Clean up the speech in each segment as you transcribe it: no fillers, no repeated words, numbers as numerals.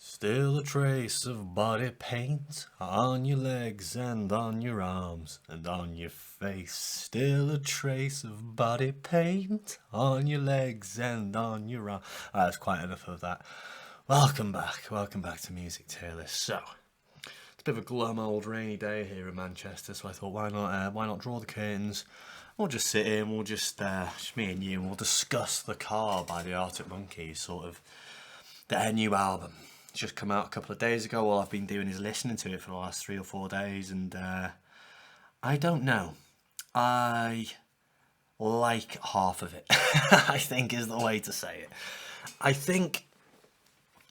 Still a trace of body paint on your legs and on your arms and on your face. Still a trace of body paint on your legs and on your arms. That's quite enough of that. Welcome back to Music Tier List. So, it's a bit of a glum old rainy day here in Manchester, so I thought why not draw the curtains. We'll just sit here and we'll just me and you, we'll discuss The Car by the Arctic Monkeys, sort of their new album. It's just come out a couple of days ago. All I've been doing is listening to it for the last 3 or 4 days, and I don't know. I like half of it, I think is the way to say it. I think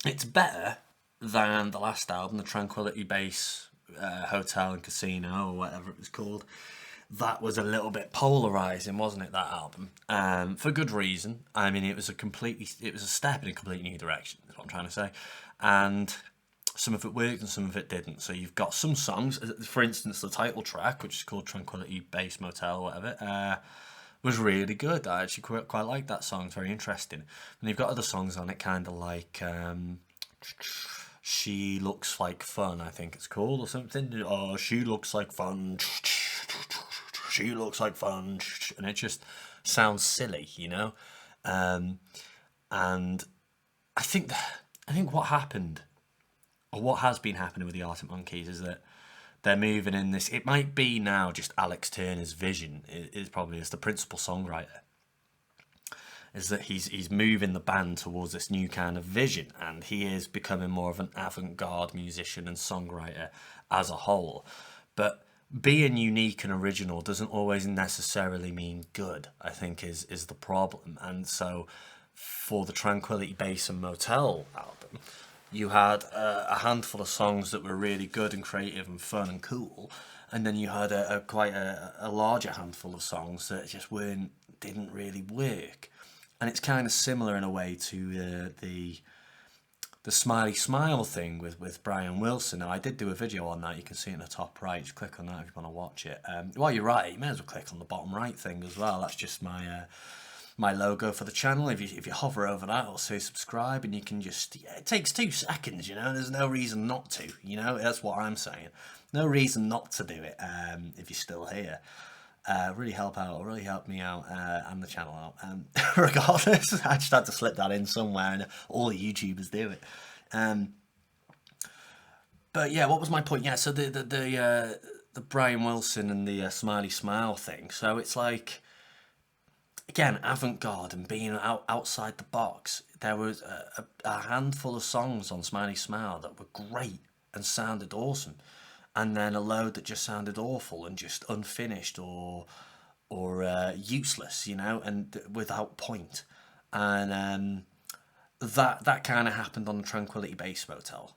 it's better than the last album, the Tranquility Base Hotel and Casino, or whatever it was called. That was a little bit polarising, wasn't it, that album? For good reason. I mean, it was a step in a completely new direction, is what I'm trying to say. And some of it worked and some of it didn't. So you've got some songs, for instance, the title track, which is called Tranquility Base Motel or whatever, was really good. I actually quite like that song. It's very interesting. And you've got other songs on it, kind of like She Looks Like Fun, I think it's called, or something. Oh, She Looks Like Fun. She looks like fun. And it just sounds silly, you know? And I think what happened, or what has been happening with the Arctic Monkeys, is that they're moving in this. It might be now just Alex Turner's vision is probably as the principal songwriter, is that he's moving the band towards this new kind of vision, and he is becoming more of an avant-garde musician and songwriter as a whole. But being unique and original doesn't always necessarily mean good, I think is the problem. And so for the Tranquility Base and Motel album, you had a handful of songs that were really good and creative and fun and cool, and then you had quite a larger handful of songs that just didn't really work. And it's kind of similar in a way to the Smiley Smile thing with Brian Wilson. Now, I did do a video on that. You can see it in the top right. Just click on that if you want to watch it. While you're right, you may as well click on the bottom right thing as well. That's just my logo for the channel. If you hover over that, it'll say subscribe, and you can just... Yeah, it takes 2 seconds, you know. There's no reason not to, you know. That's what I'm saying. No reason not to do it if you're still here. Really help me out and the channel out. Regardless, I just had to slip that in somewhere, and all the YouTubers do it. But yeah, what was my point? Yeah, so the Brian Wilson and the Smiley Smile thing. So it's like, again, avant-garde and being outside the box. There was a handful of songs on Smiley Smile that were great and sounded awesome, and then a load that just sounded awful and just unfinished or useless, you know, and without point. And that kind of happened on the Tranquility Base Motel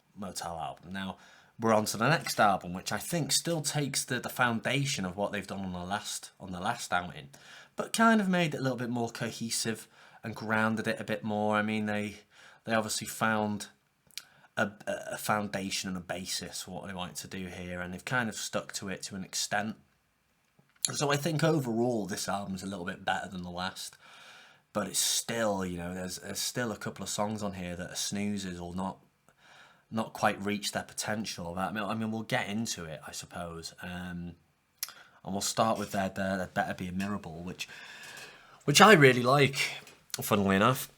album. Now we're on to the next album, which I think still takes the foundation of what they've done on the last outing, but kind of made it a little bit more cohesive and grounded it a bit more. I mean, they obviously found a foundation and a basis for what they wanted to do here, and they've kind of stuck to it to an extent. So I think overall this album's a little bit better than the last, but it's still, you know, there's still a couple of songs on here that are snoozes or not quite reach their potential. I mean, we'll get into it, I suppose, and we'll start with their Better Be a Mirrorball, which I really like, funnily enough.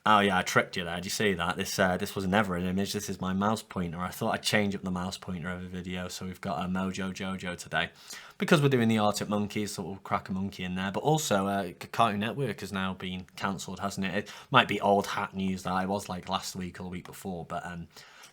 Oh yeah, I tricked you there. Did you see that? This was never an image. This is my mouse pointer. I thought I'd change up the mouse pointer every video, so we've got a Mojo Jojo today. Because we're doing the Arctic Monkeys, so we'll crack a monkey in there. But also, Cartoon Network has now been cancelled, hasn't it? It might be old hat news that I was like last week or the week before, but a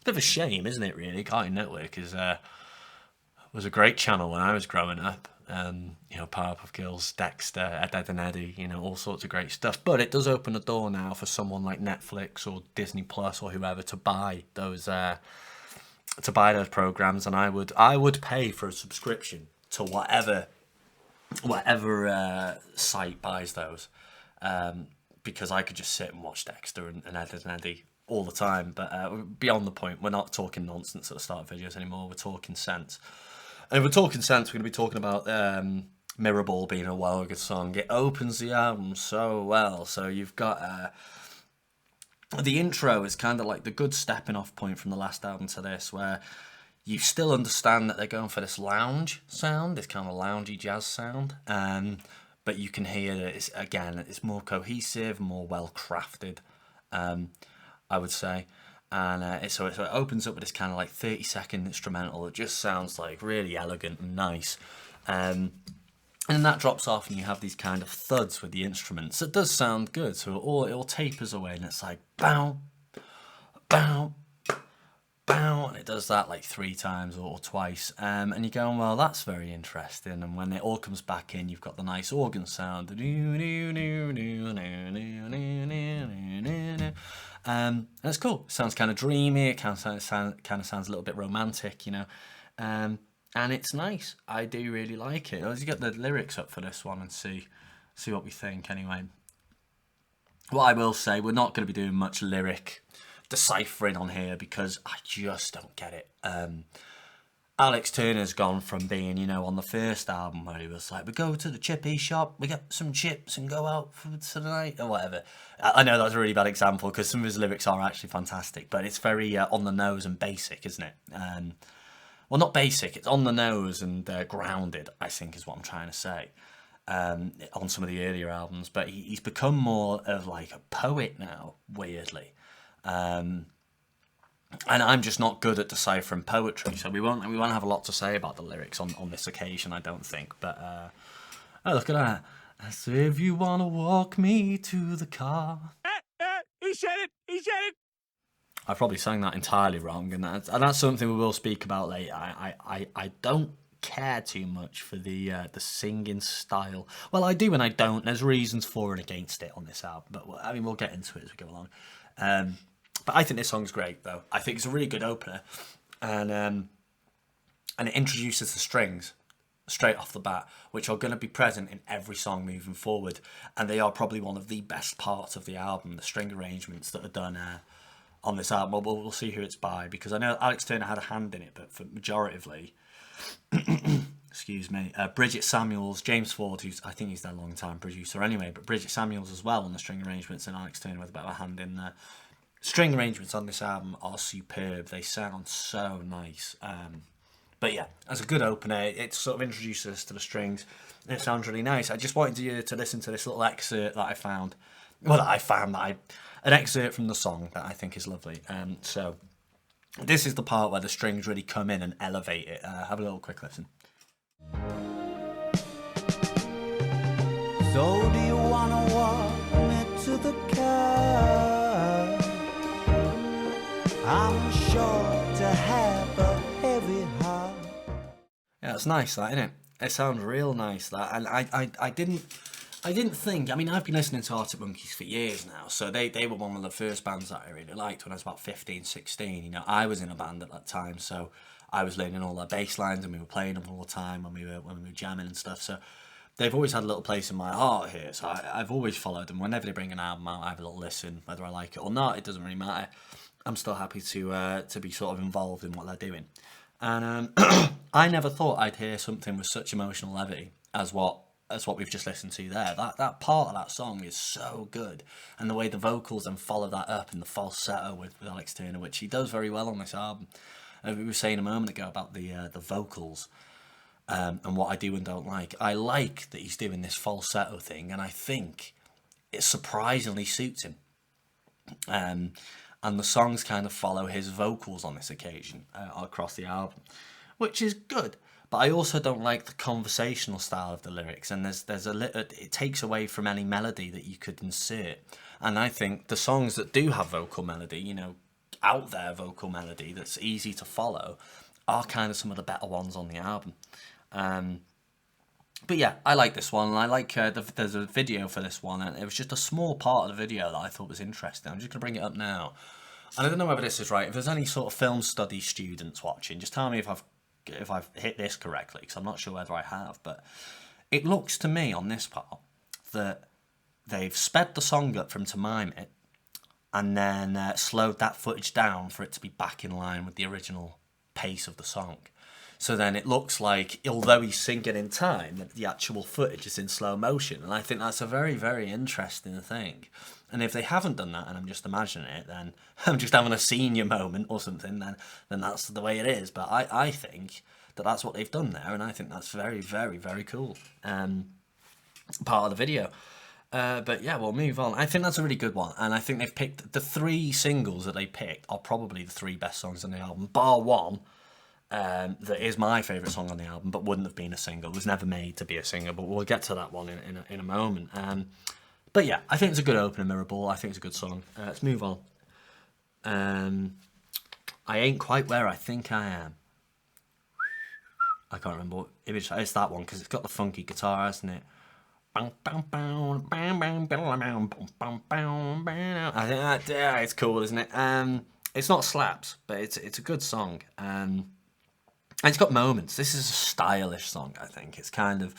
bit of a shame, isn't it, really? Cartoon Network was a great channel when I was growing up. You know, Powerpuff Girls, Dexter, Ed, and Eddie, you know, all sorts of great stuff. But it does open the door now for someone like Netflix or Disney Plus or whoever to buy those programs, and I would pay for a subscription to whatever site buys those, because I could just sit and watch Dexter and Ed, and Eddie all the time. But beyond the point, we're not talking nonsense at the start of videos anymore. We're talking sense. And if we're talking sense, we're going to be talking about Mirrorball being a well good song. It opens the album so well. So you've got the intro is kind of like the good stepping off point from the last album to this, where you still understand that they're going for this lounge sound, this kind of loungy jazz sound, but you can hear that it's more cohesive, more well crafted, I would say. And so it opens up with this kind of like 30-second instrumental that just sounds like really elegant and nice. And then that drops off and you have these kind of thuds with the instruments. It does sound good, so it all tapers away and it's like bow, bow, bow, and it does that like 3 times or twice. And you're going, well, that's very interesting. And when it all comes back in, you've got the nice organ sound. And it's cool. It sounds kind of dreamy. It kind of sounds a little bit romantic, you know. And it's nice. I do really like it. Let's get the lyrics up for this one and see what we think. Anyway, what I will say, we're not going to be doing much lyric deciphering on here because I just don't get it. Alex Turner's gone from being, you know, on the first album where he was like, we go to the chippy shop, we get some chips and go out for tonight or whatever. I know that's a really bad example because some of his lyrics are actually fantastic, but it's very on the nose and basic, isn't it? Well, not basic, it's on the nose and grounded, I think is what I'm trying to say, on some of the earlier albums. But he's become more of like a poet now, weirdly. And I'm just not good at deciphering poetry, so we won't have a lot to say about the lyrics on this occasion, I don't think. But oh, look at that! I say, if you wanna walk me to the car. He said it. He said it. I probably sang that entirely wrong, and that's something we will speak about later. I don't care too much for the singing style. Well, I do and I don't. There's reasons for and against it on this album, but I mean we'll get into it as we go along. But I think this song's great, though. I think it's a really good opener, and it introduces the strings straight off the bat, which are going to be present in every song moving forward, and they are probably one of the best parts of the album. The string arrangements that are done on this album. We'll see who it's by, because I know Alex Turner had a hand in it, but for majoritively, excuse me, Bridget Samuels, James Ford, I think he's their long-time producer anyway, but Bridget Samuels as well on the string arrangements, and Alex Turner with a bit of a hand in there. String arrangements on this album are superb. They sound so nice. But yeah, as a good opener, it sort of introduces us to the strings. And it sounds really nice. I just wanted you to listen to this little excerpt that I found. Well, an excerpt from the song that I think is lovely. So this is the part where the strings really come in and elevate it. Have a little quick listen. So do you want to walk me to the car? I'm sure to have a heavy heart. Yeah, it's nice, that, isn't it? It sounds real nice, that. And I didn't think. I mean, I've been listening to Arctic Monkeys for years now, so they were one of the first bands that I really liked when I was about 15, 16. You know, I was in a band at that time, so I was learning all their bass lines, and we were playing them all the time when we were jamming and stuff. So they've always had a little place in my heart here. So I've always followed them. Whenever they bring an album out, I have a little listen, whether I like it or not. It doesn't really matter. I'm still happy to be sort of involved in what they're doing. And I never thought I'd hear something with such emotional levity as what we've just listened to there. That part of that song is so good. And the way the vocals then follow that up in the falsetto with Alex Turner, which he does very well on this album. We were saying a moment ago about the vocals and what I do and don't like. I like that he's doing this falsetto thing, and I think it surprisingly suits him. And the songs kind of follow his vocals on this occasion across the album, which is good. But I also don't like the conversational style of the lyrics, and it takes away from any melody that you could insert. And I think the songs that do have vocal melody, you know, out there vocal melody that's easy to follow, are kind of some of the better ones on the album. But yeah, I like this one, and I like there's a video for this one, and it was just a small part of the video that I thought was interesting. I'm just going to bring it up now. And I don't know whether this is right. If there's any sort of film study students watching, just tell me if I've hit this correctly, because I'm not sure whether I have. But it looks to me on this part that they've sped the song up from to mime it, and then slowed that footage down for it to be back in line with the original pace of the song. So then it looks like, although he's singing in time, the actual footage is in slow motion. And I think that's a very, very interesting thing. And if they haven't done that, and I'm just imagining it, then I'm just having a senior moment or something, then that's the way it is. But I think that's what they've done there, and I think that's very, very, very cool. Part of the video. But yeah, we'll move on. I think that's a really good one, and I think they've picked the 3 singles that they picked are probably the 3 best songs on the album, bar one. That is my favourite song on the album, but wouldn't have been a single. It was never made to be a single, but we'll get to that one in a moment. But yeah, I think it's a good opener, Mirrorball. I think it's a good song. Let's move on. I ain't quite where I think I am. I can't remember what image. It's that one because it's got the funky guitar, hasn't it? I think it's cool, isn't it? It's not slaps, but it's a good song. And it's got moments. This is a stylish song, I think. It's kind of,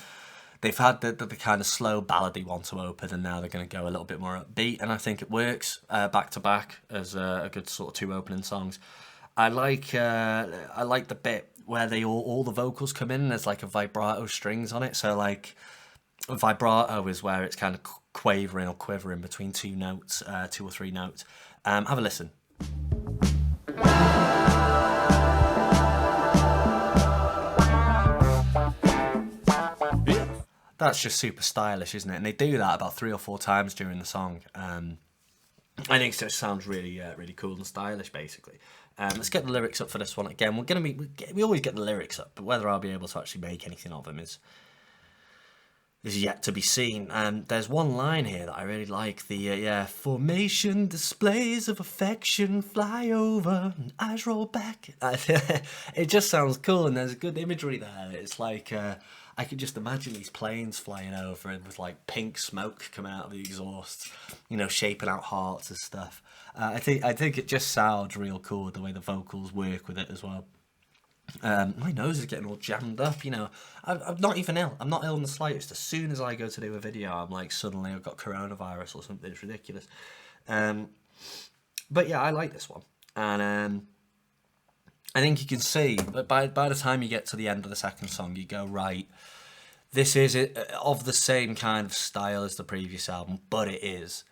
they've had the kind of slow ballady one to open, and now they're going to go a little bit more upbeat, and I think it works back to back as a good sort of 2 opening songs. I like the bit where they all the vocals come in, and there's like a vibrato strings on it. So like, vibrato is where it's kind of quavering or quivering between 2 notes, 2 or 3 notes. Have a listen. That's just super stylish, isn't it? And they do that about 3 or 4 times during the song. I think it just sounds really, really cool and stylish, basically. Let's get the lyrics up for this one again. We always get the lyrics up, but whether I'll be able to actually make anything of them is yet to be seen. There's one line here that I really like. The formation displays of affection fly over and eyes roll back. It just sounds cool, and there's a good imagery there. It's like I could just imagine these planes flying over and with like pink smoke coming out of the exhaust, shaping out hearts and stuff. I think it just sounds real cool the way the vocals work with it as well. My nose is getting all jammed up, I'm not even ill. I'm not ill in the slightest. As soon as I go to do a video, I'm like, suddenly I've got coronavirus or something. It's ridiculous. But yeah, I like this one. And I think you can see, but by the time you get to the end of the second song, you go, right, this is of the same kind of style as the previous album, but it is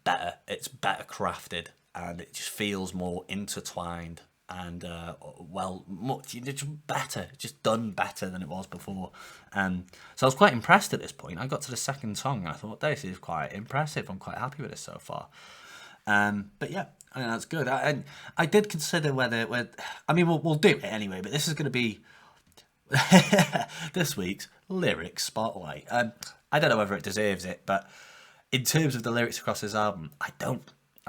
better. It's better crafted, and it just feels more intertwined. And it's better, just done better than it was before. So I was quite impressed at this point. I got to the second song and I thought, this is quite impressive. I'm quite happy with this so far. But yeah, I mean, that's good. I did consider whether I mean, we'll do it anyway. But this is going to be this week's lyrics spotlight. I don't know whether it deserves it, but in terms of the lyrics across this album, I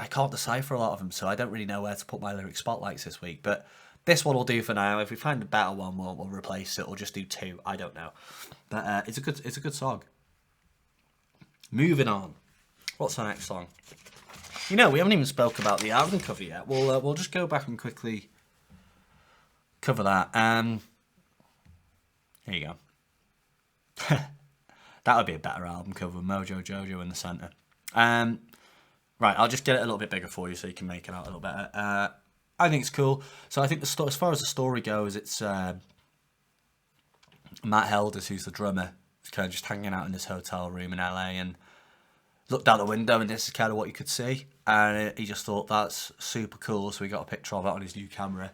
can't decipher a lot of them, so I don't really know where to put my lyric spotlights this week. But this one will do for now. If we find a better one, we'll replace it, or just do 2. I don't know. But it's a good song. Moving on. What's the next song? We haven't even spoke about the album cover yet. We'll just go back and quickly cover that. Here you go. That would be a better album cover with Mojo Jojo in the centre. Right, I'll just get it a little bit bigger for you so you can make it out a little better. I think it's cool. So I think as far as the story goes, it's Matt Helders, who's the drummer, is kind of just hanging out in this hotel room in LA and looked out the window, and this is kind of what you could see. And he just thought, that's super cool, so he got a picture of it on his new camera.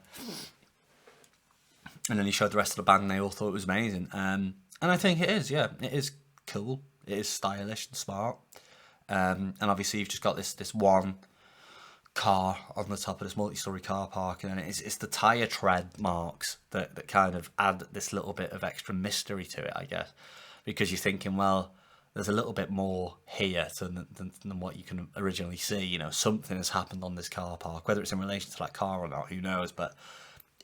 And then he showed the rest of the band, and they all thought it was amazing. And I think it is, yeah. It is cool. It is stylish and smart. And obviously you've just got this one car on the top of this multi-storey car park, and it's the tyre tread marks that kind of add this little bit of extra mystery to it, I guess, because you're thinking, well, there's a little bit more here than what you can originally see. Something has happened on this car park, whether it's in relation to that car or not, who knows, but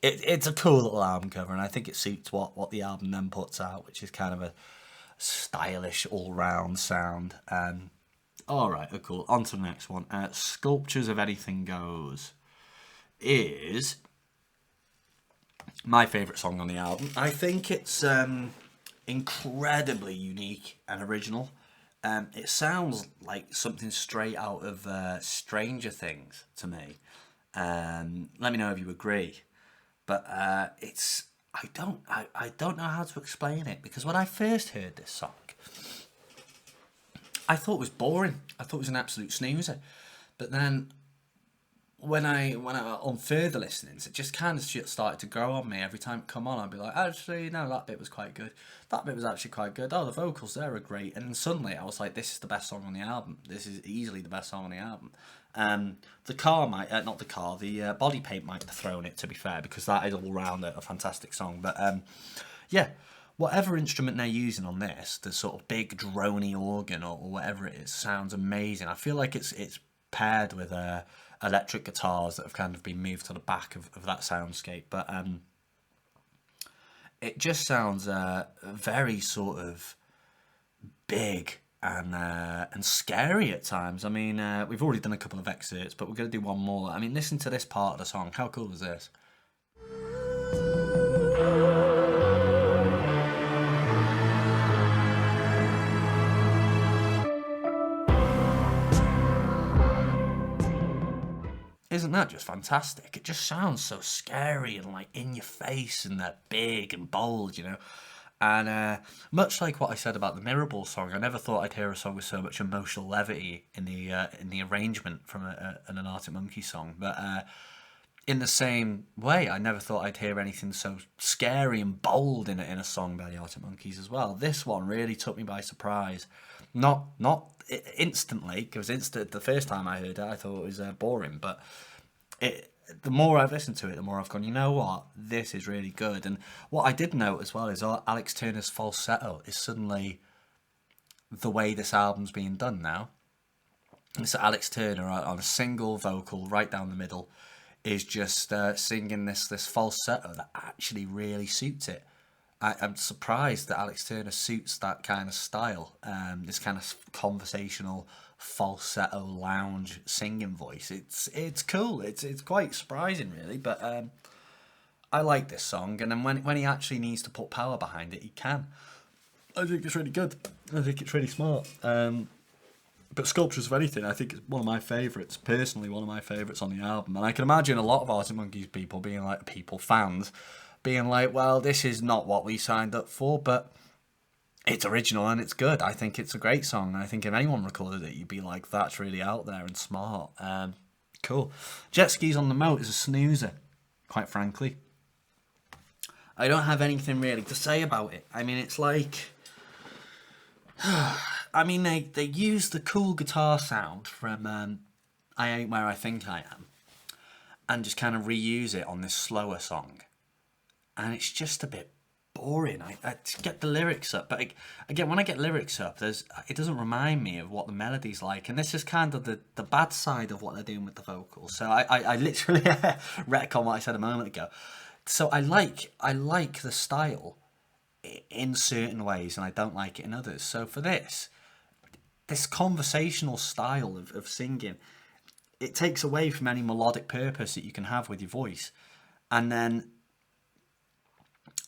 it's a cool little album cover, and I think it suits what the album then puts out, which is kind of a stylish all-round sound. Alright, cool. On to the next one. Sculptures of Anything Goes is my favourite song on the album. I think it's incredibly unique and original. It sounds like something straight out of Stranger Things to me. Let me know if you agree. But it's I don't know how to explain it, because when I first heard this song, I thought it was boring. I thought it was an absolute snoozer. But then when I on further listenings, it just kind of started to grow on me. Every time it come on, I'd be like, actually, no, that bit was quite good. That bit was actually quite good. Oh, the vocals there are great. And then suddenly I was like, this is the best song on the album. This is easily the best song on the album. The car might, not the car, the Body Paint might have thrown it, to be fair, because that is all round a fantastic song. But yeah, whatever instrument they're using on this, the sort of big droney organ or whatever it is, sounds amazing. I feel like it's paired with electric guitars that have kind of been moved to the back of that soundscape. But it just sounds very sort of big and scary at times. I mean, we've already done a couple of excerpts, but we're going to do one more. I mean, listen to this part of the song. How cool is this? Isn't that just fantastic? It just sounds so scary and like in your face, and they're big and bold, you know. And much like what I said about the Mirrorball song, I never thought I'd hear a song with so much emotional levity in the arrangement from an Arctic Monkeys song. But in the same way, I never thought I'd hear anything so scary and bold in a song by the Arctic Monkeys as well. This one really took me by surprise. Not instantly, because the first time I heard it, I thought it was boring. But the more I've listened to it, the more I've gone, you know what, this is really good. And what I did note as well is Alex Turner's falsetto is suddenly the way this album's being done now. It's Alex Turner on a single vocal right down the middle is just singing this falsetto that actually really suits it. I'm surprised that Alex Turner suits that kind of style, this kind of conversational falsetto lounge singing voice. It's cool. It's quite surprising, really. But I like this song, and then when he actually needs to put power behind it, he can. I think it's really good. I think it's really smart. But Sculptures of Anything, I think, is one of my favourites. Personally, one of my favourites on the album, and I can imagine a lot of Arctic Monkeys fans being like, well, this is not what we signed up for, but it's original and it's good. I think it's a great song. I think if anyone recorded it, you'd be like, that's really out there and smart. Cool. Jet Skis on the Moat is a snoozer, quite frankly. I don't have anything really to say about it. I mean, it's like... I mean, they use the cool guitar sound from I Ain't Where I Think I Am and just kind of reuse it on this slower song. And it's just a bit boring. I get the lyrics up, but again, when I get lyrics up, it doesn't remind me of what the melody's like, and this is kind of the bad side of what they're doing with the vocals. So I literally retcon what I said a moment ago. So I like the style in certain ways, and I don't like it in others. So for this conversational style of singing, it takes away from any melodic purpose that you can have with your voice, and then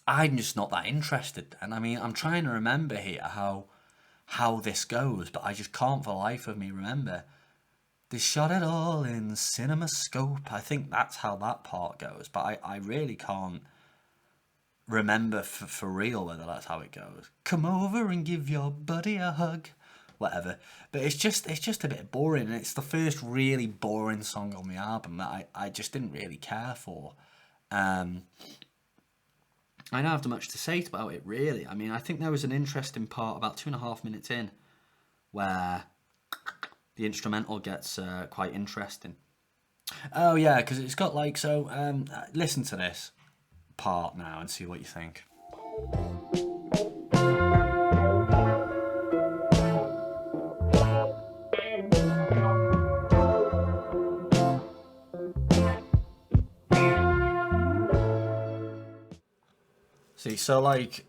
I'm just not that interested. And I mean, I'm trying to remember here how this goes, but I just can't for the life of me remember. They shot it all in CinemaScope. I think that's how that part goes, but I really can't remember for real whether that's how it goes. Come over and give your buddy a hug. Whatever. But it's just a bit boring, and it's the first really boring song on the album that I just didn't really care for. I don't have much to say about it, really. I mean, I think there was an interesting part about 2.5 minutes in where the instrumental gets quite interesting. Oh, yeah, because it's got like... So, listen to this part now and see what you think. See, so like,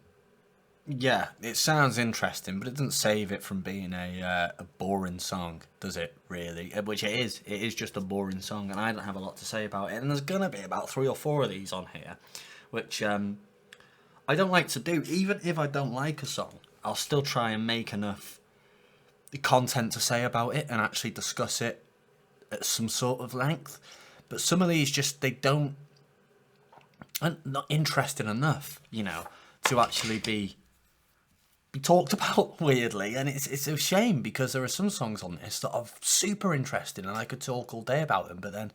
yeah, it sounds interesting, but it doesn't save it from being a boring song, does it, really? Which it is. It is just a boring song, and I don't have a lot to say about it. And there's going to be about 3 or 4 of these on here, which I don't like to do. Even if I don't like a song, I'll still try and make enough content to say about it and actually discuss it at some sort of length. But some of these just, they don't and not interesting enough, to actually be talked about weirdly. And it's a shame, because there are some songs on this that are super interesting and I could talk all day about them, but then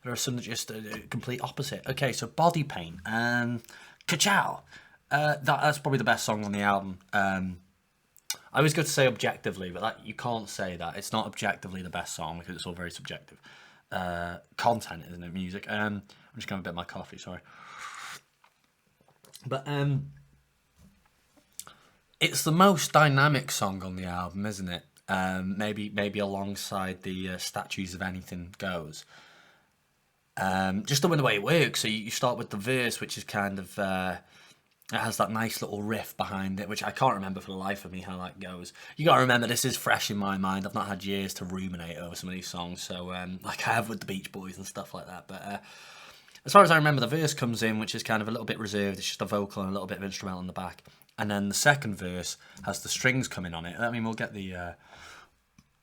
there are some that just complete opposite. Okay, so Body Paint and Ka-Chow. That's probably the best song on the album. I was going to say objectively, but you can't say that. It's not objectively the best song, because it's all very subjective. Content, isn't it? Music. I'm just going to have a bit of my coffee, sorry. But it's the most dynamic song on the album, isn't it? Maybe alongside the Statues of Anything Goes. Just the way it works. So you start with the verse, which is kind of it has that nice little riff behind it, which I can't remember for the life of me how that goes. You got to remember, this is fresh in my mind. I've not had years to ruminate over some of these songs, so like I have with the Beach Boys and stuff like that. But as far as I remember, the verse comes in, which is kind of a little bit reserved. It's just a vocal and a little bit of instrumental in the back, and then the second verse has the strings coming on it. I mean, we'll get the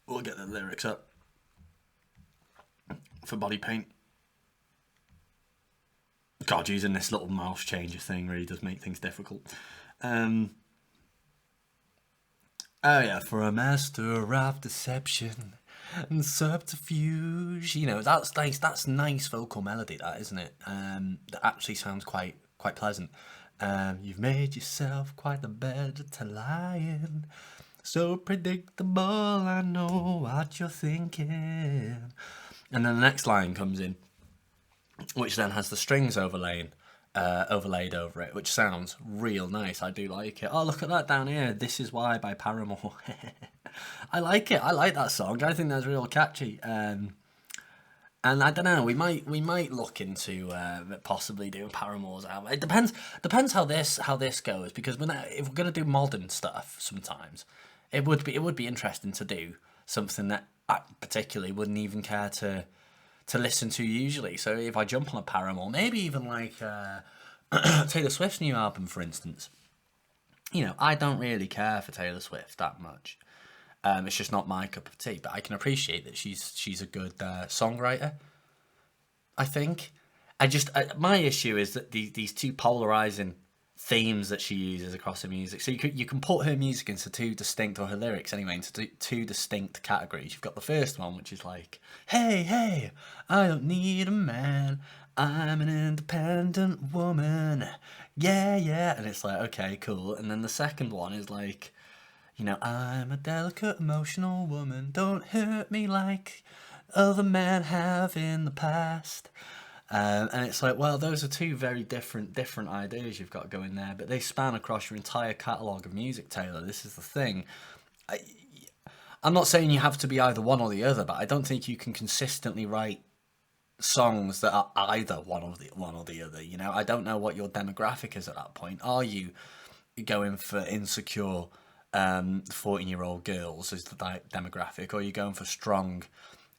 lyrics up for Body Paint. God, using this little mouse changer thing really does make things difficult. Oh yeah, for a master of deception and subterfuge. That's nice. That's nice vocal melody, that, isn't it? That actually sounds quite pleasant. You've made yourself quite the bed to lie in. So predictable, I know what you're thinking. And then the next line comes in, which then has the strings overlaid over it, which sounds real nice. I do like it. Oh, look at that down here. This Is Why by Paramore. I like it. I like that song. I think that's real catchy. And I don't know. We might look into possibly doing Paramore's album. It depends how this goes, because if we're gonna do modern stuff, sometimes it would be interesting to do something that I particularly wouldn't even care to listen to usually. So if I jump on a Paramore, maybe even like Taylor Swift's new album, for instance. I don't really care for Taylor Swift that much. It's just not my cup of tea, but I can appreciate that she's a good songwriter, I think. My issue is that these two polarizing themes that she uses across her music. So you can put her music into her lyrics anyway, into two distinct categories. You've got the first one, which is like, hey, I don't need a man, I'm an independent woman, yeah, and it's like, okay, cool. And then the second one is like, I'm a delicate, emotional woman, don't hurt me like other men have in the past. And it's like, well, those are two very different ideas you've got going there, but they span across your entire catalogue of music, Taylor. This is the thing. I'm not saying you have to be either one or the other, but I don't think you can consistently write songs that are either one or the other. I don't know what your demographic is at that point. Are you going for insecure 14-year-old girls as the demographic, or are you going for strong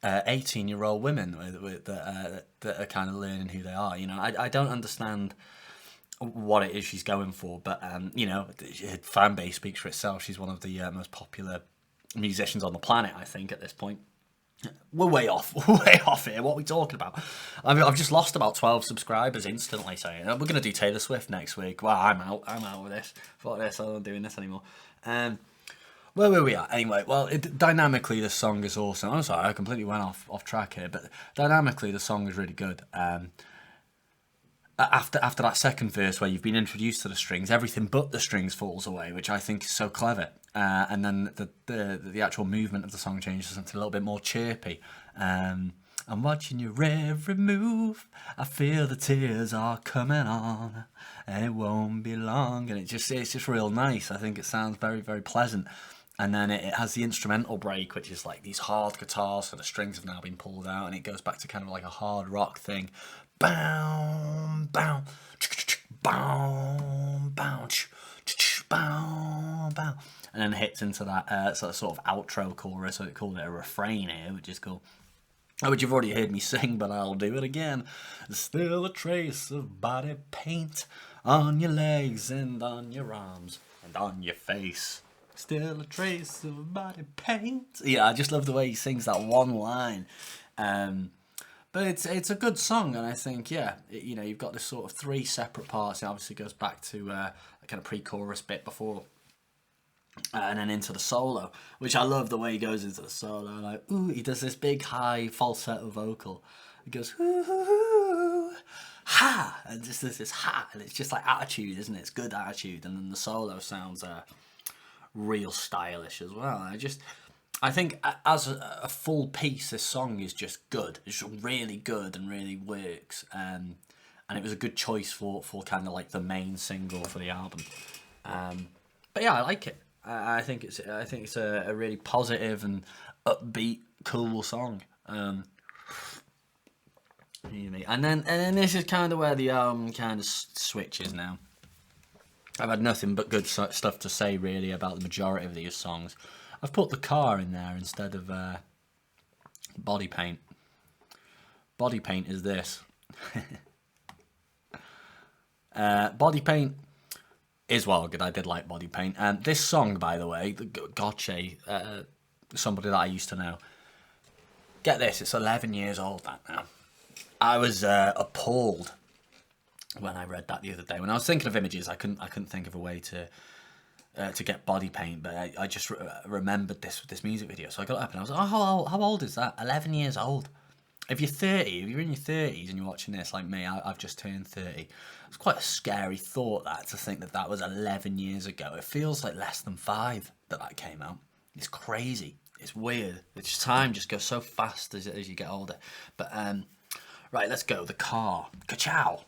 18-year-old women that are kind of learning who they are? I don't understand what it is she's going for, but her fan base speaks for itself. She's one of the most popular musicians on the planet, I think, at this point. We're way off here. What are we talking about? I've just lost about 12 subscribers instantly saying, we're going to do Taylor Swift next week. Well, I'm out with this. Fuck this, I'm not doing this anymore. Where were we at? Anyway, well, dynamically, the song is awesome. I'm sorry, I completely went off track here, but dynamically, the song is really good. After that second verse, where you've been introduced to the strings, everything but the strings falls away, which I think is so clever. And then the actual movement of the song changes to something a little bit more chirpy. I'm watching your every move, I feel the tears are coming on, and it won't be long. And it's just real nice. I think it sounds very, very pleasant. And then it has the instrumental break, which is like these hard guitars, so the strings have now been pulled out, and it goes back to kind of like a hard rock thing. Bow, bow, bow, bow, bow, bow. And then it hits into that sort of outro chorus, so it called it a refrain here, which is cool. Which you've already heard me sing, but I'll do it again. Still a trace of body paint on your legs and on your arms and on your face. Still a trace of body paint. Yeah, I just love the way he sings that one line. But But it's a good song, and I think, yeah, you know, you've got this sort of 3 separate parts. It obviously goes back to a kind of pre-chorus bit before, and then into the solo, which I love the way he goes into the solo. Like, ooh, he does this big high falsetto vocal. He goes, ooh, ha, and just there's this ha, and it's just like attitude, isn't it? It's good attitude, and then the solo sounds real stylish as well. I think as a full piece, this song is just good. It's really good and really works. And it was a good choice for kind of like the main single for the album. But yeah, I like it. I think it's a really positive and upbeat, cool song. And then this is kind of where the album kind of switches now. I've had nothing but good stuff to say really about the majority of these songs. I've put the car in there instead of body paint. Body paint is this. Body paint is well good. I did like body paint. And this song, by the way, the Ka-Chow, somebody that I used to know. Get this, it's 11 years old that now. I was appalled when I read that the other day. When I was thinking of images, I couldn't think of a way to get body paint, but I just remembered this music video. So I got it up and I was like, oh, how old is that? 11 years old. If you're 30, if you're in your 30s and you're watching this like me, I've just turned 30. It's quite a scary thought to think that was 11 years ago. It feels like less than 5 that came out. It's crazy. It's weird. It's time just goes so fast as you get older. But right, let's go. The car. Ka-Chow.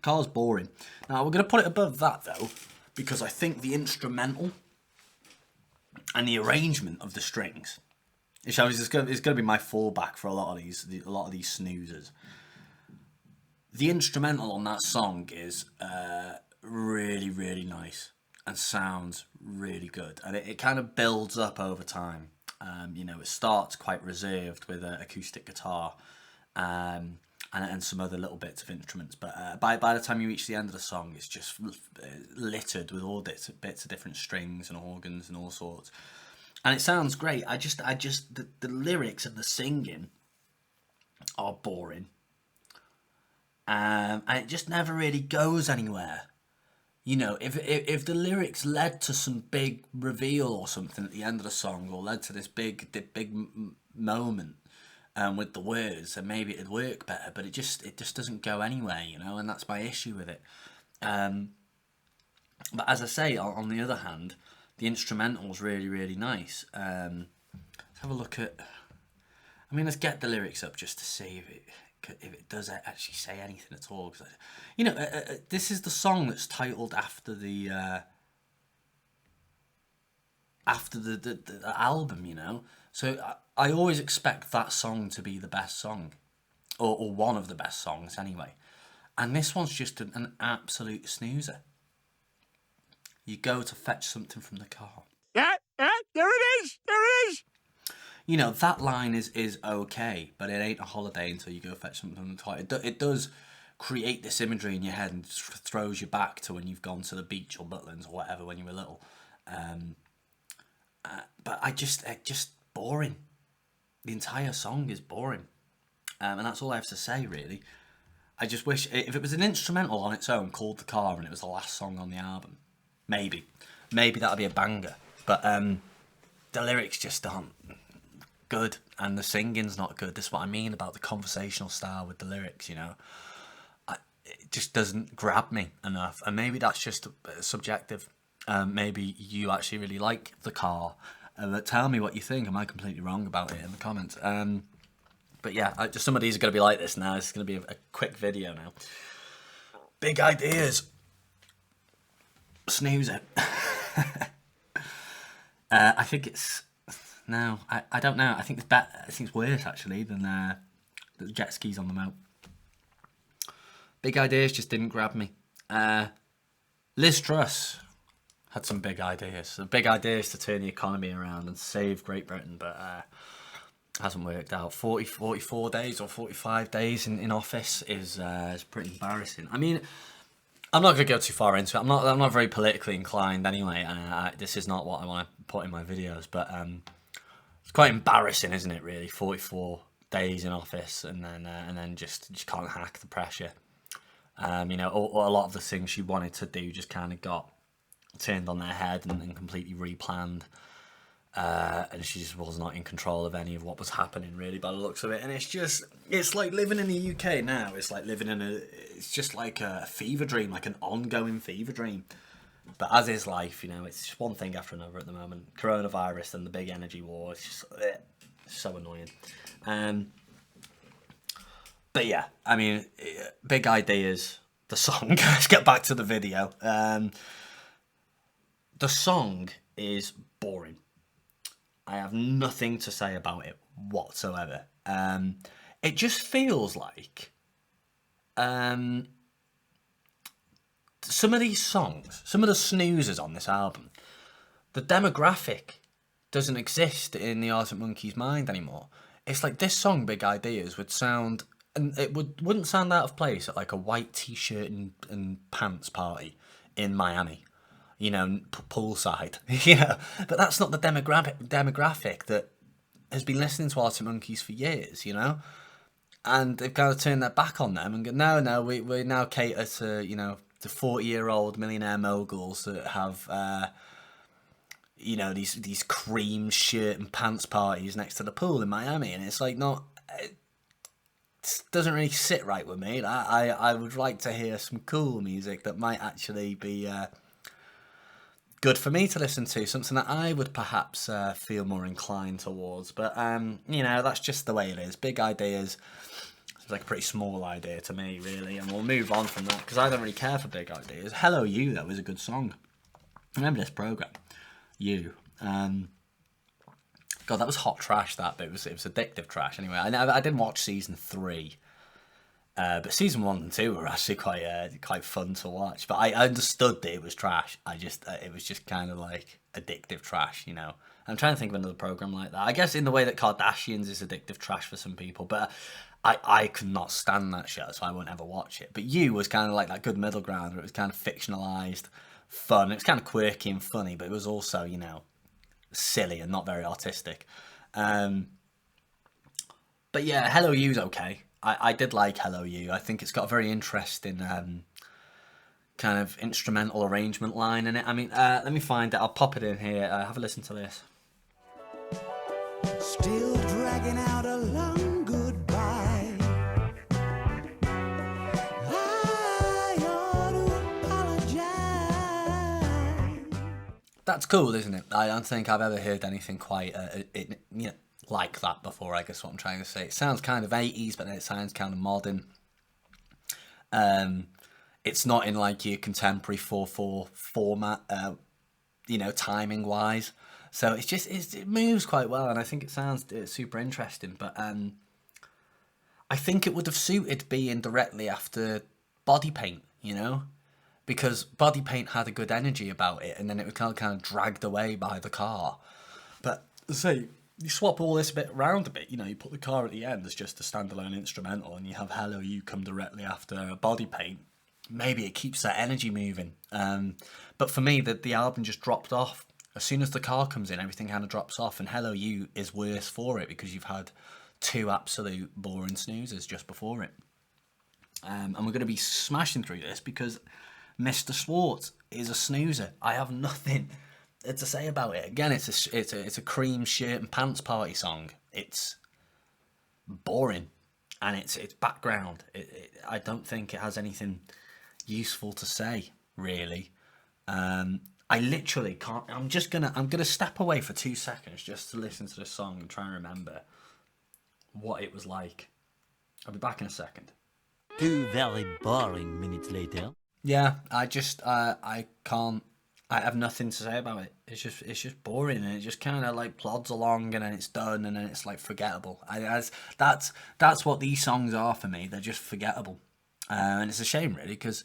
Car's boring. Now we're gonna put it above that though, because I think the instrumental and the arrangement of the strings, is going to be my fallback for a lot of these snoozers. The instrumental on that song is really, really nice and sounds really good, and it kind of builds up over time. You know, it starts quite reserved with an acoustic guitar, and some other little bits of instruments, but by the time you reach the end of the song, it's just littered with all bits of different strings and organs and all sorts, and it sounds great. The lyrics and the singing are boring, and it just never really goes anywhere. You know, if the lyrics led to some big reveal or something at the end of the song, or led to this big moment, with the words, and maybe it'd work better, but it just doesn't go anywhere, you know, and that's my issue with it. But as I say, on the other hand, the instrumental's really, really nice. Let's have a look at. I mean, let's get the lyrics up just to see if it does actually say anything at all. Cause you know, this is the song that's titled after the album, you know. So I always expect that song to be the best song, or one of the best songs anyway. And this one's just an absolute snoozer. You go to fetch something from the car. Yeah, there it is. You know, that line is okay, but it ain't a holiday until you go fetch something from the car. It does create this imagery in your head and throws you back to when you've gone to the beach or Butlins or whatever when you were little. But it just boring. The entire song is boring, and that's all I have to say really. I just wish if it was an instrumental on its own called The Car and it was the last song on the album, maybe that'd be a banger. But the lyrics just aren't good, and the singing's not good. That's what I mean about the conversational style with the lyrics, you know. It just doesn't grab me enough, and maybe that's just subjective. Maybe you actually really like The Car. But tell me what you think. Am I completely wrong about it in the comments? But yeah, just some of these are going to be like this now. It's going to be a quick video now. Big ideas. Snooze it. I think it's... No, I don't know. I think it's better. I think it's worse, actually, than the jet skis on the Moat. Big ideas just didn't grab me. Liz Truss had some big ideas. So big ideas to turn the economy around and save Great Britain, but hasn't worked out. 44 days or 45 days in office is pretty embarrassing. I mean, I'm not going to go too far into it. I'm not very politically inclined anyway, and this is not what I want to put in my videos, but it's quite embarrassing, isn't it, really? 44 days in office, and then just can't hack the pressure. You know, a lot of the things she wanted to do just kind of got turned on their head and completely replanned. And she just was not in control of any of what was happening, really, by the looks of it. And it's like living in the UK now. It's like living it's just like a fever dream, like an ongoing fever dream. But as is life, you know, it's just one thing after another at the moment. Coronavirus and the big energy war, it's just so annoying. But yeah, I mean, big ideas, the song. Let's get back to the video. The song is boring. I have nothing to say about it whatsoever. It just feels like some of these songs, some of the snoozers on this album, the demographic doesn't exist in the Arctic Monkeys' mind anymore. It's like this song, Big Ideas, would sound, and it wouldn't sound out of place at like a white t-shirt and pants party in Miami. You know, poolside. Yeah, but that's not the demographic that has been listening to Arctic Monkeys for years, you know? And they've kind of turned their back on them and go, no, we now cater to, you know, the 40-year-old millionaire moguls that have, you know, these cream shirt and pants parties next to the pool in Miami. And it's like, it doesn't really sit right with me. I would like to hear some cool music that might actually be good for me to listen to, something that I would perhaps feel more inclined towards. But, you know, that's just the way it is. Big Ideas seems like a pretty small idea to me, really, and we'll move on from that, because I don't really care for Big Ideas. Hello You, though, is a good song. Remember this programme? You. God, that was hot trash, that, but it was addictive trash. Anyway, I didn't watch season 3. But season 1 and 2 were actually quite fun to watch. But I understood that it was trash. It was just kind of like addictive trash, you know. I'm trying to think of another program like that. I guess in the way that Kardashians is addictive trash for some people, but I could not stand that show, so I won't ever watch it. But You was kind of like that good middle ground where it was kind of fictionalized, fun. It was kind of quirky and funny, but it was also, you know, silly and not very artistic. But yeah, Hello You's okay. I did like Hello You. I think it's got a very interesting kind of instrumental arrangement line in it. I mean, let me find it. I'll pop it in here. Have a listen to this. Still dragging out a long goodbye. I ought to apologize. That's cool, isn't it? I don't think I've ever heard anything quite you know, like that before, I guess what I'm trying to say. It sounds kind of 80s, but then it sounds kind of modern. It's not in like your contemporary 4/4 format, you know, timing wise. So it moves quite well, and I think it sounds super interesting. But I think it would have suited being directly after Body Paint, you know, because Body Paint had a good energy about it, and then it was kind of dragged away by the car. But say you swap all this bit around a bit, you know, you put the car at the end as just a standalone instrumental, and you have Hello You come directly after Body Paint. Maybe it keeps that energy moving. But for me, the album just dropped off. As soon as the car comes in, everything kind of drops off, and Hello You is worse for it because you've had 2 absolute boring snoozers just before it. And we're going to be smashing through this because Mr. Schwartz is a snoozer. I have nothing to say about it. Again, it's a cream shirt and pants party song. It's boring, and it's background. I don't think it has anything useful to say, really. I literally can't. I'm gonna step away for 2 seconds just to listen to the song and try and remember what it was like. I'll be back in a second. 2 very boring minutes later. Yeah, I can't. I have nothing to say about it. It's just boring, and it just kind of like plods along, and then it's done, and then it's like forgettable. That's what these songs are for me. They're just forgettable, and it's a shame, really, because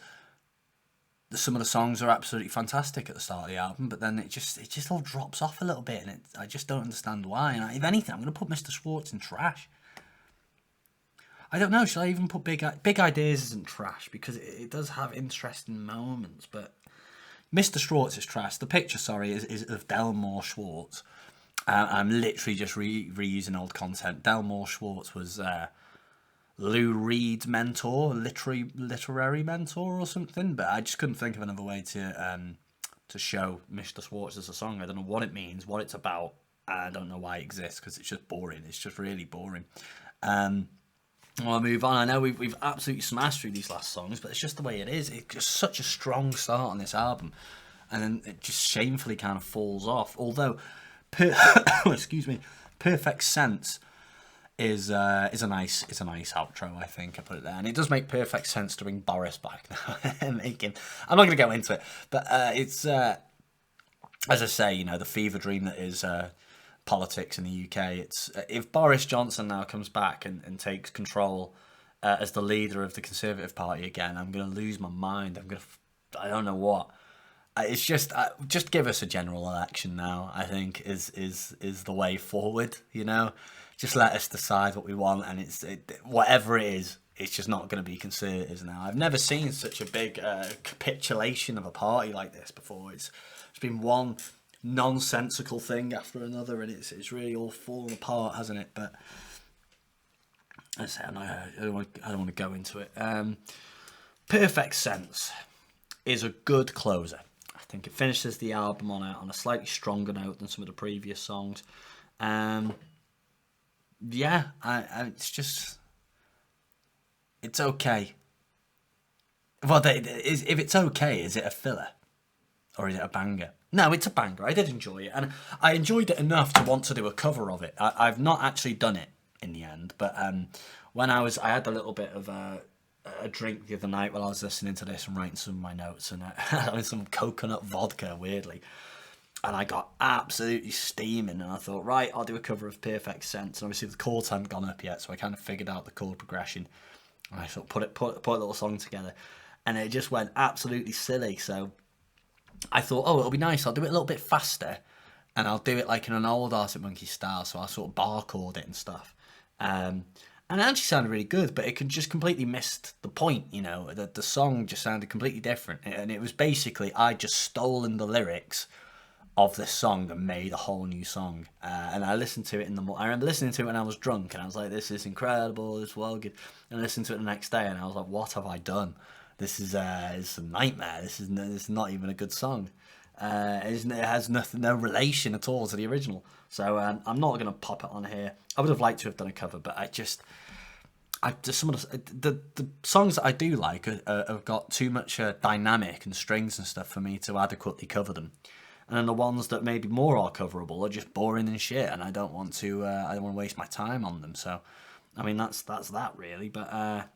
some of the songs are absolutely fantastic at the start of the album, but then it just all drops off a little bit, and I just don't understand why. And if anything, I'm going to put Mr. Schwartz in trash. I don't know. Should I even put Big Ideas isn't trash, because it does have interesting moments, but Mr. Schwartz is trash. The picture, sorry, is of Delmore Schwartz, I'm literally just reusing old content. Delmore Schwartz was Lou Reed's mentor, literary mentor or something, but I just couldn't think of another way to show Mr. Schwartz as a song. I don't know what it means, what it's about. I don't know why it exists, because it's just boring. It's just really boring. I'll move on. I know we've absolutely smashed through these last songs, but it's just the way it is. It's just such a strong start on this album, and then it just shamefully kind of falls off. Although, excuse me, Perfect Sense is a nice outro. I think I put it there, and it does make perfect sense to bring Boris back now. I'm not going to go into it, but it's as I say, you know, the fever dream that is politics in the UK. It's if Boris Johnson now comes back and takes control as the leader of the Conservative Party again, I'm going to lose my mind. I don't know what. It's just give us a general election now. I think is the way forward. You know, just let us decide what we want, and whatever it is. It's just not going to be Conservatives now. I've never seen such a big capitulation of a party like this before. It's been one nonsensical thing after another, and it's really all fallen apart, hasn't it? But as I say, I don't want to go into it. Perfect Sense is a good closer. I think it finishes the album on a slightly stronger note than some of the previous songs. It's okay. Well, if it's okay, is it a filler? Or is it a banger? No, it's a banger. I did enjoy it. And I enjoyed it enough to want to do a cover of it. I've not actually done it in the end. But when I had a little bit of a drink the other night while I was listening to this and writing some of my notes. And having some coconut vodka, weirdly. And I got absolutely steaming. And I thought, right, I'll do a cover of Perfect Sense. And obviously the chords hadn't gone up yet. So I kind of figured out the chord progression. And I sort of put a little song together. And it just went absolutely silly. So I thought, it'll be nice. I'll do it a little bit faster, and I'll do it like in an old Arctic Monkey style. So I'll sort of bar chord it and stuff. And it actually sounded really good, but it could just completely missed the point. You know, the song just sounded completely different, and it was basically I just stolen the lyrics of this song and made a whole new song. And I listened to it I remember listening to it when I was drunk, and I was like, "This is incredible. It's well good." And I listened to it the next day, and I was like, "What have I done? This is it's a nightmare. This is not even a good song. It has no relation at all to the original." So I'm not going to pop it on here. I would have liked to have done a cover, but some of the songs that I do like have got too much dynamic and strings and stuff for me to adequately cover them. And then the ones that maybe more are coverable are just boring and shit, and I don't want to waste my time on them. So, I mean, that's that really, but.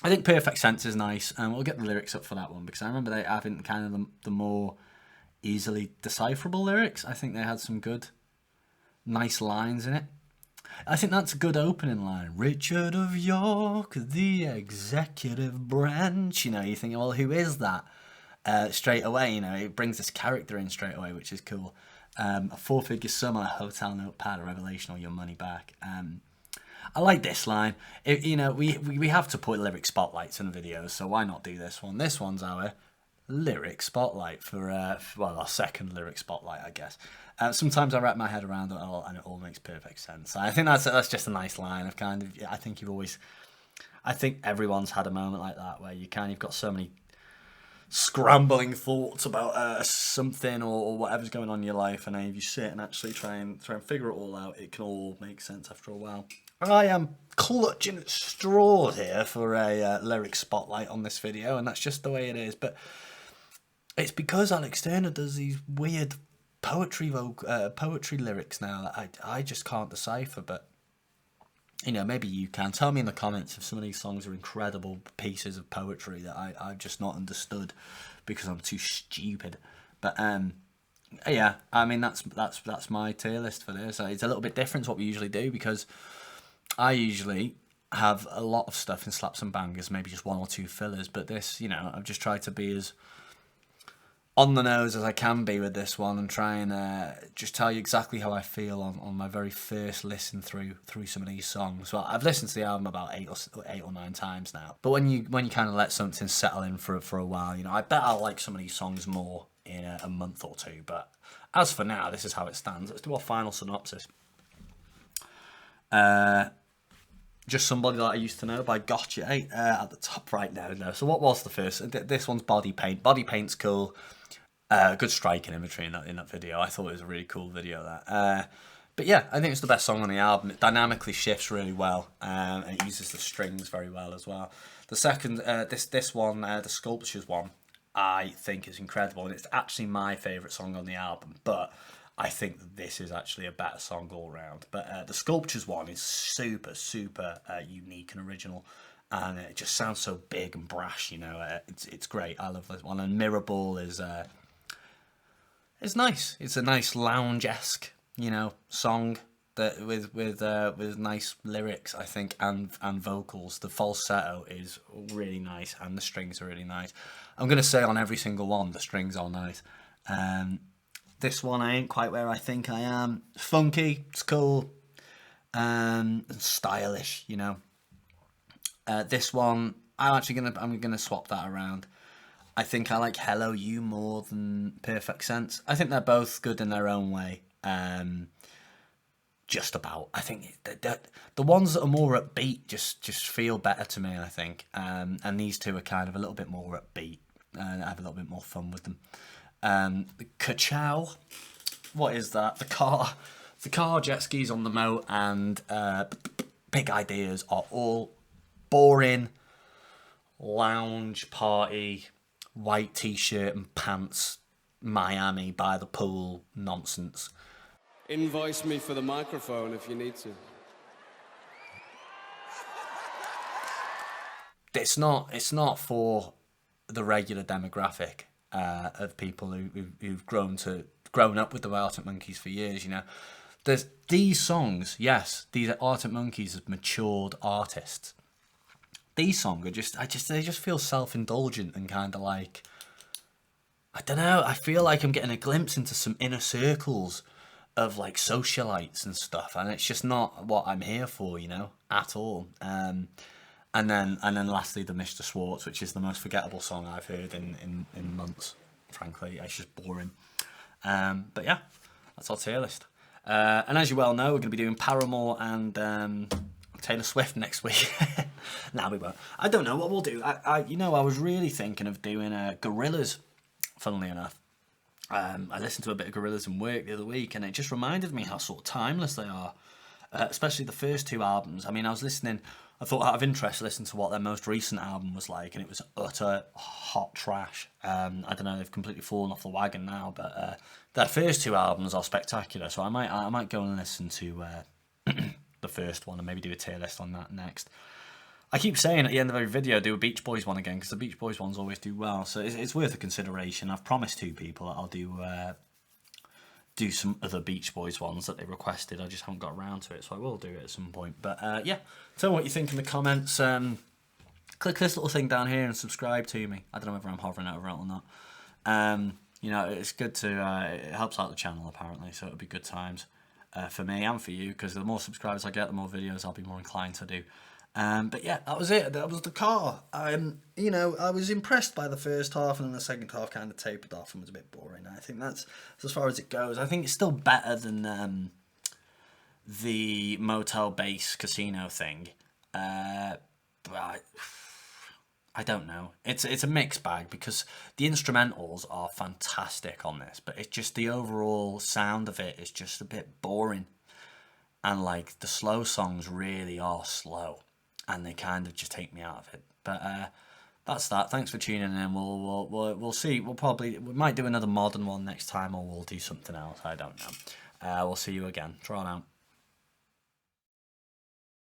I think Perfect Sense is nice, and we'll get the lyrics up for that one, because I remember they having kind of the more easily decipherable lyrics. I think they had some good, nice lines in it. I think that's a good opening line. Richard of York, the executive branch. You know, you think, well, who is that? Straight away, you know, it brings this character in straight away, which is cool. A 4-figure sum on a hotel notepad, a revelation, or your money back. I like this line. We have to put lyric spotlights in videos, so why not do this one? This one's our lyric spotlight for our second lyric spotlight, I guess. Sometimes I wrap my head around it all, and it all makes perfect sense. I think that's just a nice line. I think everyone's had a moment like that where you've got so many scrambling thoughts about something or whatever's going on in your life, and then if you sit and actually try and figure it all out, it can all make sense after a while. I am clutching at straws here for a lyric spotlight on this video, and that's just the way it is. But it's because Alex Turner does these weird poetry lyrics now that I just can't decipher. But you know, maybe you can. Tell me in the comments if some of these songs are incredible pieces of poetry that I've just not understood because I'm too stupid. But yeah, I mean that's my tier list for this. It's a little bit different to what we usually do, because I usually have a lot of stuff in slaps and bangers, maybe just one or two fillers. But this, you know, I've just tried to be as on the nose as I can be with this one, and try and just tell you exactly how I feel on my very first listen through some of these songs. Well, I've listened to the album about 8 or 9 times now. But when you kind of let something settle in for a while, you know, I bet I'll like some of these songs more in a month or two. But as for now, this is how it stands. Let's do our final synopsis. Just Somebody That I Used to Know by Ka-Chow at the top right now. No. So what was the first? This one's Body Paint. Body Paint's cool. Good striking imagery in that video. I thought it was a really cool video, that. But yeah, I think it's the best song on the album. It dynamically shifts really well, and it uses the strings very well as well. The second, this one, the Sculptures one, I think is incredible, and it's actually my favourite song on the album. But I think that this is actually a better song all round. But the Sculptures one is super, super unique and original, and it just sounds so big and brash. You know, it's great. I love this one. And Mirrorball is it's nice. It's a nice lounge-esque, you know, song that with nice lyrics, I think, and vocals. The falsetto is really nice, and the strings are really nice. I'm gonna say on every single one, the strings are nice. This one I ain't quite where I think I am. Funky, it's cool, and stylish, you know. This one, I'm gonna swap that around. I think I like Hello You more than Perfect Sense. I think they're both good in their own way. Just about. I think the ones that are more upbeat just feel better to me, I think. And these two are kind of a little bit more upbeat. And I have a little bit more fun with them. The Ka-Chow. What is that? The car, jet skis on the Moat, and Big Ideas are all boring lounge party, white t-shirt and pants, Miami by the pool nonsense. Invoice me for the microphone if you need to. It's not for the regular demographic of people who've grown up with the Arctic Monkeys for years. You know, there's these songs. Yes, these Arctic Monkeys as matured artists. These songs are they just feel self-indulgent and kind of like, I don't know, I feel like I'm getting a glimpse into some inner circles of like socialites and stuff, and it's just not what I'm here for, you know, at all. And then lastly, the Mr. Schwartz, which is the most forgettable song I've heard in months, frankly. It's just boring. But yeah, that's our tier list. And as you well know, we're going to be doing Paramore and Taylor Swift next week. Nah, we won't. I don't know what we'll do. I was really thinking of doing Gorillaz, funnily enough. I listened to a bit of Gorillaz in work the other week, and it just reminded me how sort of timeless they are, especially the first two albums. I mean, I thought out of interest, listened to what their most recent album was like, and it was utter hot trash. I don't know, they've completely fallen off the wagon now, but their first two albums are spectacular, so I might go and listen to the first one and maybe do a tier list on that next. I keep saying at the end of every video, do a Beach Boys one again, because the Beach Boys ones always do well, so it's worth a consideration. I've promised two people that I'll do some other Beach Boys ones that they requested. I just haven't got around to it, so I will do it at some point. But yeah, tell me what you think in the comments. Click this little thing down here and subscribe to me. I don't know whether I'm hovering over it or not. It's good to, it helps out the channel apparently, so it'll be good times for me and for you, because the more subscribers I get, the more videos I'll be more inclined to do. But yeah, that was it. That was the car. I was impressed by the first half, and then the second half kind of tapered off and was a bit boring. I think that's as far as it goes. I think it's still better than the motel base casino thing. But I don't know. It's a mixed bag, because the instrumentals are fantastic on this, but it's just the overall sound of it is just a bit boring. And like the slow songs really are slow, and they kind of just take me out of it. But that's that. Thanks for tuning in. We'll see. We might do another modern one next time, or we'll do something else. I don't know. We'll see you again. Try on out.